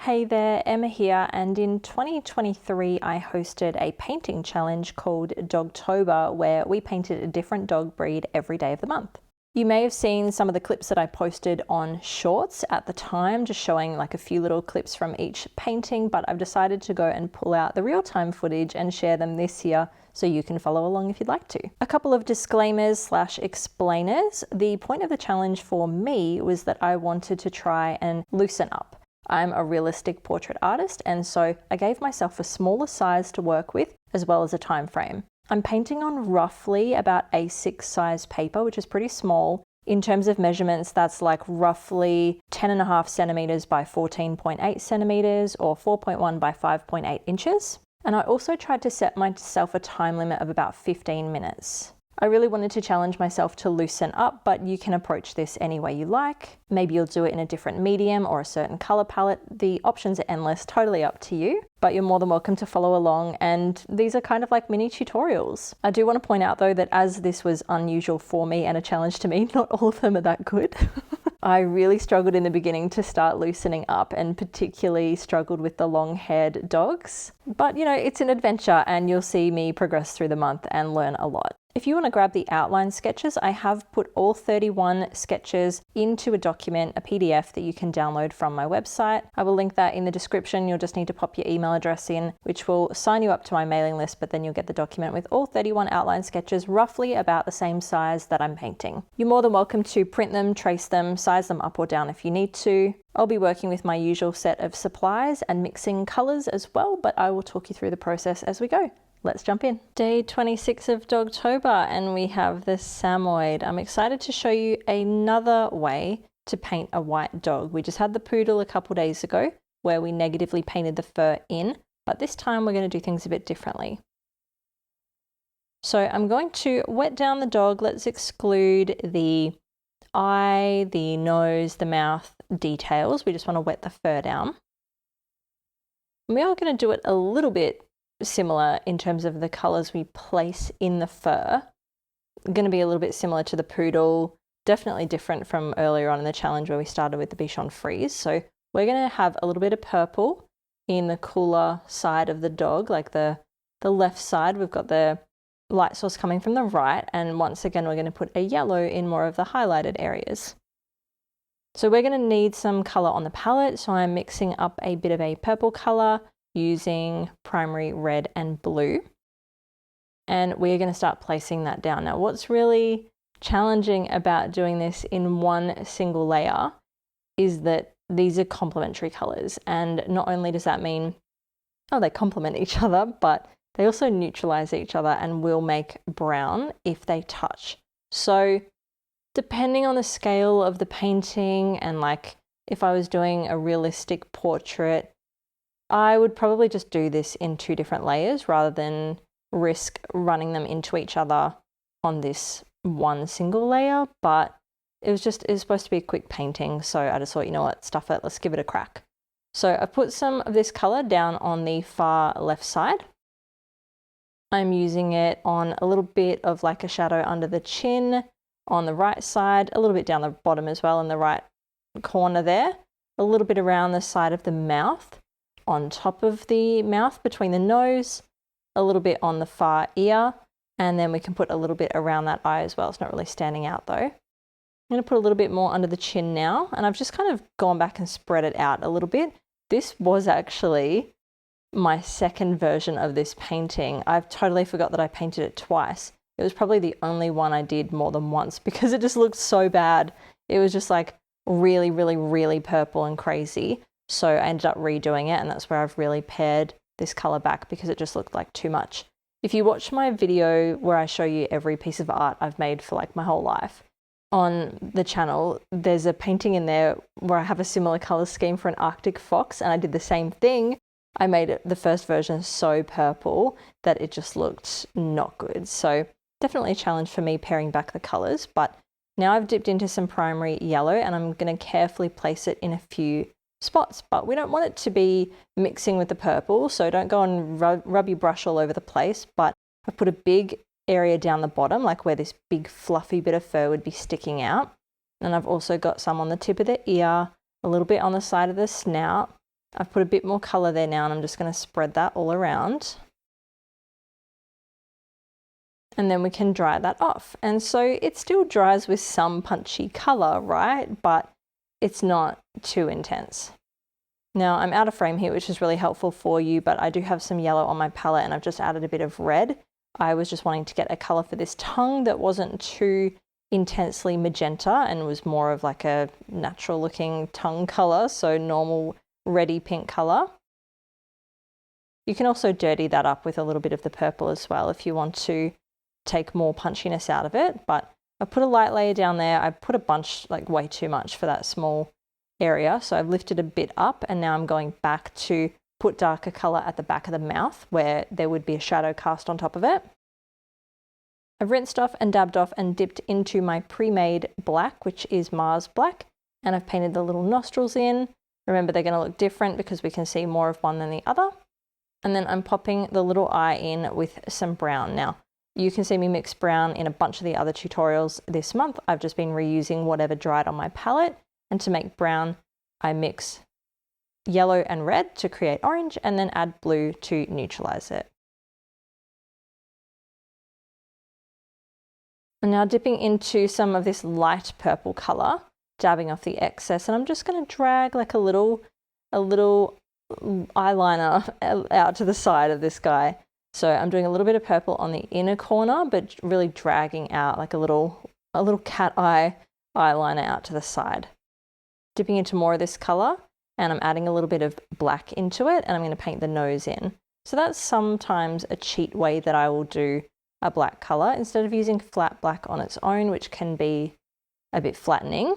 Hey there, Emma here, and in 2023 I hosted a painting challenge called Dogtober where we painted a different dog breed every day of the month. You may have seen some of the clips that I posted on Shorts at the time, just showing like a few little clips from each painting, but I've decided to go and pull out the real-time footage and share them this year so you can follow along if you'd like to. A couple of disclaimers/explainers. The point of the challenge for me was that I wanted to try and loosen up. I'm a realistic portrait artist, and so I gave myself a smaller size to work with as well as a time frame. I'm painting on roughly about A6 size paper, which is pretty small. In terms of measurements, that's like roughly 10.5 centimeters by 14.8 centimeters or 4.1 by 5.8 inches. And I also tried to set myself a time limit of about 15 minutes. I really wanted to challenge myself to loosen up, but you can approach this any way you like. Maybe you'll do it in a different medium or a certain color palette. The options are endless, totally up to you, but you're more than welcome to follow along, and these are kind of like mini tutorials. I do want to point out though that as this was unusual for me and a challenge to me, not all of them are that good. I really struggled in the beginning to start loosening up, and particularly struggled with the long-haired dogs. But you know, it's an adventure and you'll see me progress through the month and learn a lot. If you want to grab the outline sketches, I have put all 31 sketches into a document, a PDF that you can download from my website. I will link that in the description. You'll just need to pop your email address in, which will sign you up to my mailing list, but then you'll get the document with all 31 outline sketches, roughly about the same size that I'm painting. You're more than welcome to print them, trace them, size them up or down if you need to. I'll be working with my usual set of supplies and mixing colors as well, but I will talk you through the process as we go. Let's jump in. Day 26 of Dogtober, and we have the samoyed. I'm excited to show you another way to paint a white dog. We just had the poodle a couple days ago where we negatively painted the fur in, but this time we're going to do things a bit differently. So I'm going to wet down the dog. Let's exclude the eye, the nose, the mouth details. We just want to wet the fur down. We are going to do it a little bit similar in terms of the colors we place in the fur. Going to be a little bit similar to the poodle, definitely different from earlier on in the challenge where we started with the Bichon Frise. So we're going to have a little bit of purple in the cooler side of the dog, like the left side. We've got the light source coming from the right, and once again we're going to put a yellow in more of the highlighted areas. So we're going to need some color on the palette, so I'm mixing up a bit of a purple color using primary red and blue, and we're going to start placing that down. Now what's really challenging about doing this in one single layer is that these are complementary colors, and not only does that mean they complement each other, but they also neutralize each other and will make brown if they touch. So depending on the scale of the painting, and like if I was doing a realistic portrait, I would probably just do this in 2 different layers rather than risk running them into each other on this one single layer. But it was supposed to be a quick painting, so I just thought, you know what, stuff it, let's give it a crack. So I put some of this color down on the far left side. I'm using it on a little bit of like a shadow under the chin on the right side, a little bit down the bottom as well in the right corner there, a little bit around the side of the mouth, on top of the mouth between the nose, a little bit on the far ear, and then we can put a little bit around that eye as well. It's not really standing out though. I'm going to put a little bit more under the chin now, and I've just kind of gone back and spread it out a little bit. This was actually my second version of this painting. I've totally forgot that I painted it twice. It was probably the only one I did more than once because it just looked so bad. It was just like really, really, really purple and crazy. So I ended up redoing it, and that's where I've really pared this color back because it just looked like too much. If you watch my video where I show you every piece of art I've made for like my whole life on the channel, there's a painting in there where I have a similar color scheme for an Arctic fox, and I did the same thing. I made it, the first version, so purple that it just looked not good. So definitely a challenge for me paring back the colors, but now I've dipped into some primary yellow and I'm going to carefully place it in a few spots, but we don't want it to be mixing with the purple, so don't go and rub your brush all over the place. But I've put a big area down the bottom, like where this big fluffy bit of fur would be sticking out, and I've also got some on the tip of the ear, a little bit on the side of the snout, I've put a bit more colour there now, and I'm just going to spread that all around. And then we can dry that off. And so it still dries with some punchy colour, right? But it's not too intense. Now I'm out of frame here, which is really helpful for you, but I do have some yellow on my palette and I've just added a bit of red. I was just wanting to get a colour for this tongue that wasn't too intensely magenta and was more of like a natural looking tongue colour, so normal reddy pink colour. You can also dirty that up with a little bit of the purple as well if you want to take more punchiness out of it, but I put a light layer down there. I put a bunch, like way too much for that small area, so I've lifted a bit up, and now I'm going back to put darker colour at the back of the mouth where there would be a shadow cast on top of it. I've rinsed off and dabbed off and dipped into my pre-made black, which is Mars black, and I've painted the little nostrils in. Remember, they're going to look different because we can see more of one than the other. And then I'm popping the little eye in with some brown. Now, you can see me mix brown in a bunch of the other tutorials this month. I've just been reusing whatever dried on my palette. And to make brown, I mix yellow and red to create orange, and then add blue to neutralize it. I'm now dipping into some of this light purple color, dabbing off the excess, and I'm just going to drag like a little eyeliner out to the side of this guy. So I'm doing a little bit of purple on the inner corner, but really dragging out like a little cat eye eyeliner out to the side. Dipping into more of this color, and I'm adding a little bit of black into it, and I'm going to paint the nose in. So that's sometimes a cheat way that I will do a black color. Instead of using flat black on its own, which can be a bit flattening,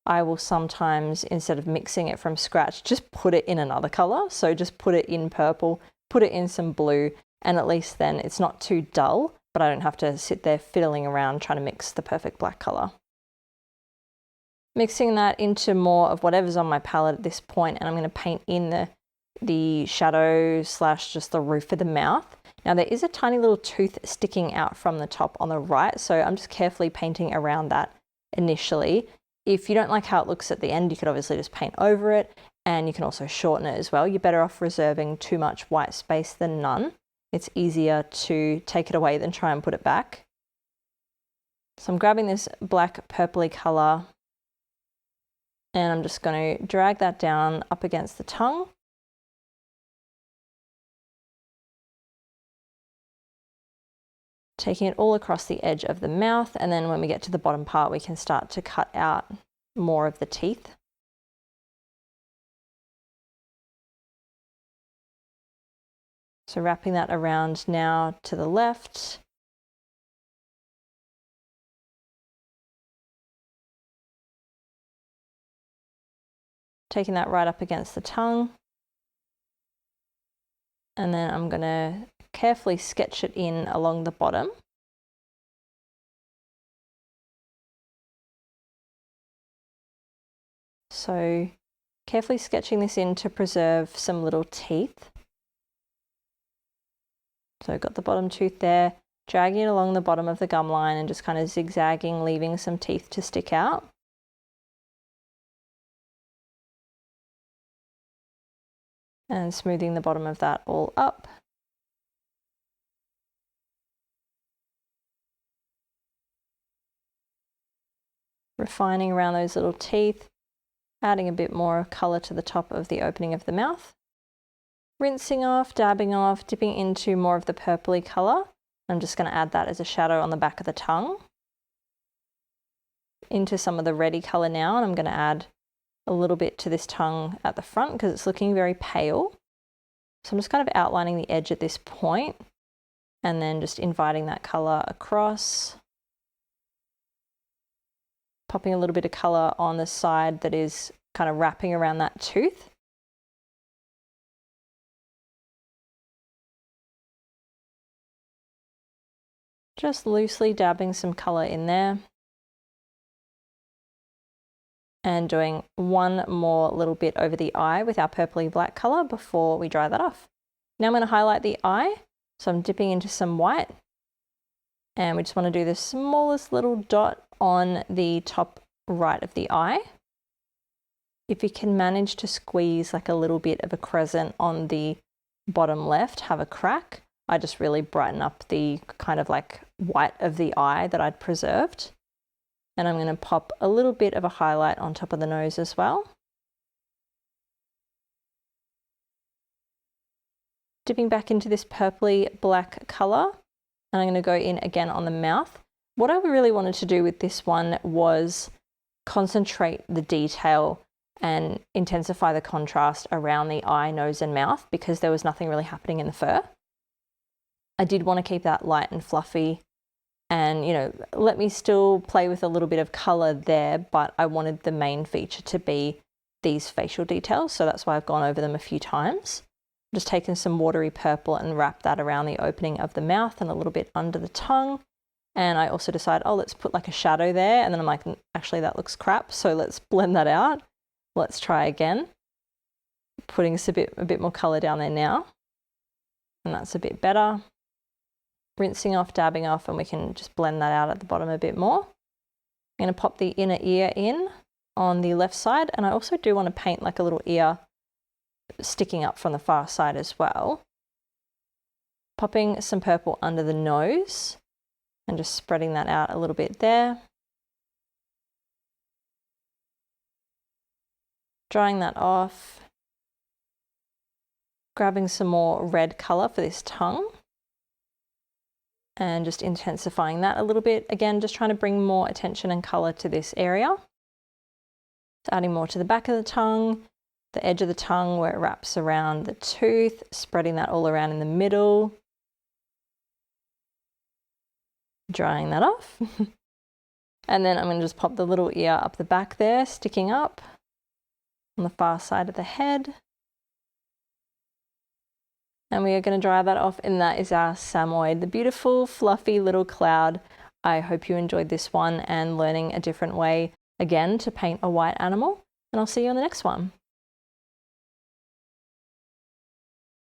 I will sometimes, instead of mixing it from scratch, just put it in another color. So just put it in purple, put it in some blue, and at least then it's not too dull, but I don't have to sit there fiddling around trying to mix the perfect black color. Mixing that into more of whatever's on my palette at this point, and I'm going to paint in the shadow slash just the roof of the mouth. Now there is a tiny little tooth sticking out from the top on the right, so I'm just carefully painting around that initially. If you don't like how it looks at the end, you could obviously just paint over it, and you can also shorten it as well. You're better off reserving too much white space than none. It's easier to take it away than try and put it back. So I'm grabbing this black purpley color, and I'm just going to drag that down up against the tongue. Taking it all across the edge of the mouth, and then when we get to the bottom part, we can start to cut out more of the teeth. So wrapping that around now to the left. Taking that right up against the tongue. And then I'm going to carefully sketch it in along the bottom. So carefully sketching this in to preserve some little teeth. So I've got the bottom tooth there, dragging it along the bottom of the gum line and just kind of zigzagging, leaving some teeth to stick out. And smoothing the bottom of that all up. Refining around those little teeth, adding a bit more colour to the top of the opening of the mouth. Rinsing off, dabbing off, dipping into more of the purpley colour. I'm just going to add that as a shadow on the back of the tongue. Into some of the reddy colour now, and I'm going to add a little bit to this tongue at the front because it's looking very pale. So I'm just kind of outlining the edge at this point and then just inviting that colour across. Popping a little bit of colour on the side that is kind of wrapping around that tooth. Just loosely dabbing some colour in there. And doing one more little bit over the eye with our purpley black colour before we dry that off. Now I'm going to highlight the eye. So I'm dipping into some white. And we just want to do the smallest little dot on the top right of the eye. If you can manage to squeeze like a little bit of a crescent on the bottom left, have a crack. I just really brighten up the kind of like white of the eye that I'd preserved. And I'm going to pop a little bit of a highlight on top of the nose as well. Dipping back into this purpley black colour, and I'm going to go in again on the mouth. What I really wanted to do with this one was concentrate the detail and intensify the contrast around the eye, nose and mouth, because there was nothing really happening in the fur. I did want to keep that light and fluffy and, you know, let me still play with a little bit of colour there, but I wanted the main feature to be these facial details, so that's why I've gone over them a few times. I'm just taking some watery purple and wrap that around the opening of the mouth and a little bit under the tongue. And I also decided, oh, let's put like a shadow there, and then I'm like, actually that looks crap, so let's blend that out. Let's try again. Putting a bit more colour down there now, and that's a bit better. Rinsing off, dabbing off, and we can just blend that out at the bottom a bit more. I'm going to pop the inner ear in on the left side, and I also do want to paint like a little ear sticking up from the far side as well. Popping some purple under the nose and just spreading that out a little bit there. Drying that off. Grabbing some more red colour for this tongue. And just intensifying that a little bit. Again, just trying to bring more attention and colour to this area. So adding more to the back of the tongue, the edge of the tongue where it wraps around the tooth, spreading that all around in the middle. Drying that off. And then I'm going to just pop the little ear up the back there, sticking up on the far side of the head. And we are going to dry that off, and that is our samoyed, the beautiful fluffy little cloud. I hope you enjoyed this one and learning a different way again to paint a white animal, and I'll see you on the next one.